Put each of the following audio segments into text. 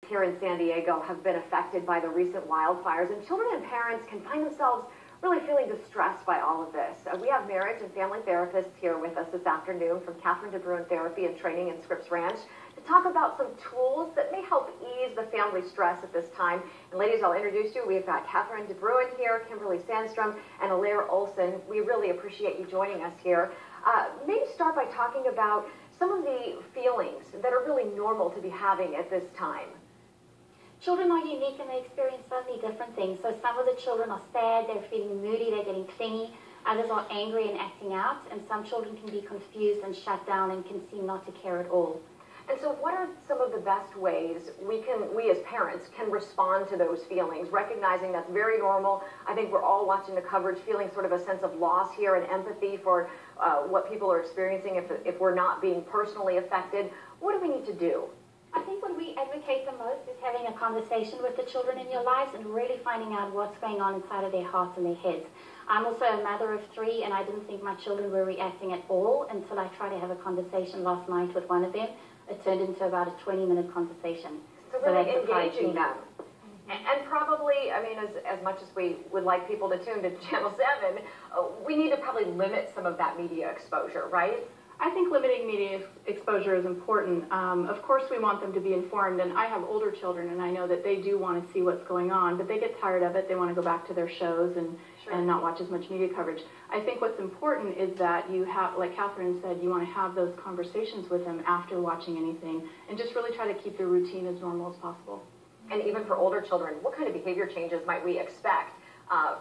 here in San Diego have been affected by the recent wildfires, and children and parents can find themselves really feeling distressed by all of this. We have marriage and family therapists here with us this afternoon from Catherine DeBruin Therapy and Training in Scripps Ranch to talk about some tools that may help ease the family stress at this time. And ladies, I'll introduce you. We've got Catherine DeBruin here, Kimberly Sandstrom, and Alaire Olson. We really appreciate you joining us here. Maybe start by talking about some of the feelings that are really normal to be having at this time. Children are unique and they experience so many different things. So some of the children are sad, they're feeling moody, they're getting clingy. Others are angry and acting out. And some children can be confused and shut down and can seem not to care at all. And so what are some of the best ways we as parents can respond to those feelings, recognizing that's very normal? I think we're all watching the coverage feeling sort of a sense of loss here and empathy for what people are experiencing if we're not being personally affected. What do we need to do? I think what we advocate the most is having a conversation with the children in your lives and really finding out what's going on inside of their hearts and their heads. I'm also a mother of 3, and I didn't think my children were reacting at all until I tried to have a conversation last night with one of them. It turned into about a 20-minute conversation. So really engaging them. And probably, I mean, as much as we would like people to tune to Channel 7, we need to probably limit some of that media exposure, right? I think limiting media exposure is important. Of course, we want them to be informed, and I have older children, and I know that they do want to see what's going on, but they get tired of it. They want to go back to their shows and not watch as much media coverage. I think what's important is that you have, like Catherine said, you want to have those conversations with them after watching anything, and just really try to keep the routine as normal as possible. And even for older children, what kind of behavior changes might we expect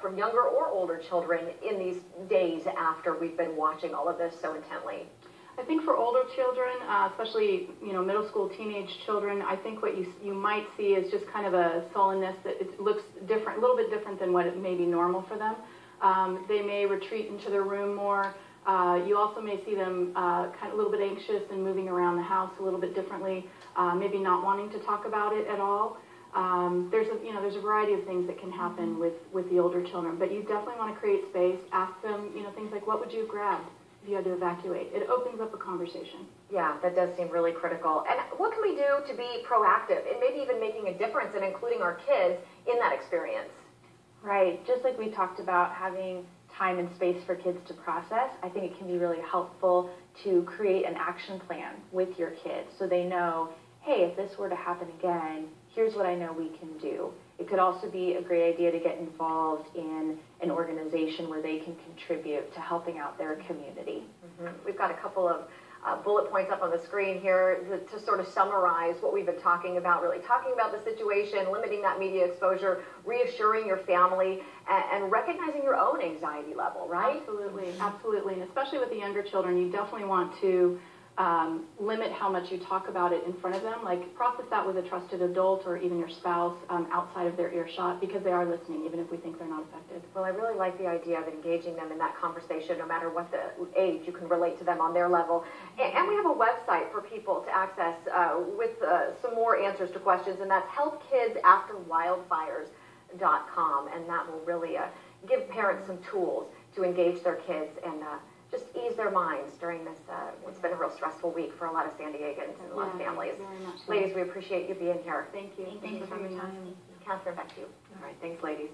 from younger or older children in these days after we've been watching all of this so intently? I think for older children, especially middle school, teenage children, I think what you might see is just kind of a sullenness that it looks different, a little bit different than what it may be normal for them. They may retreat into their room more. You also may see them kind of a little bit anxious and moving around the house a little bit differently, maybe not wanting to talk about it at all. There's a variety of things that can happen with the older children, but you definitely want to create space. Ask them, things like, what would you have grabbed if you had to evacuate? It opens up a conversation. Yeah, that does seem really critical. And what can we do to be proactive and maybe even making a difference and including our kids in that experience? Right, just like we talked about having time and space for kids to process, I think it can be really helpful to create an action plan with your kids so they know, hey, if this were to happen again, here's what I know we can do. It could also be a great idea to get involved in an organization where they can contribute to helping out their community. We've got a couple of bullet points up on the screen here to sort of summarize what we've been talking about, really talking about the situation, limiting that media exposure, reassuring your family, and recognizing your own anxiety level, right? Absolutely, absolutely. And especially with the younger children, you definitely want to limit how much you talk about it in front of them. Like, process that with a trusted adult or even your spouse outside of their earshot, because they are listening, even if we think they're not affected. Well, I really like the idea of engaging them in that conversation, no matter what the age. You can relate to them on their level. And we have a website for people to access with some more answers to questions, and that's helpkidsafterwildfires.com, and that will really give parents some tools to engage their kids and just ease their minds during this, what's been a real stressful week for a lot of San Diegans and a lot of families. Very much so. Ladies, we appreciate you being here. Thank you. Thank you for your time. Catherine, back to you. All right, thanks, ladies.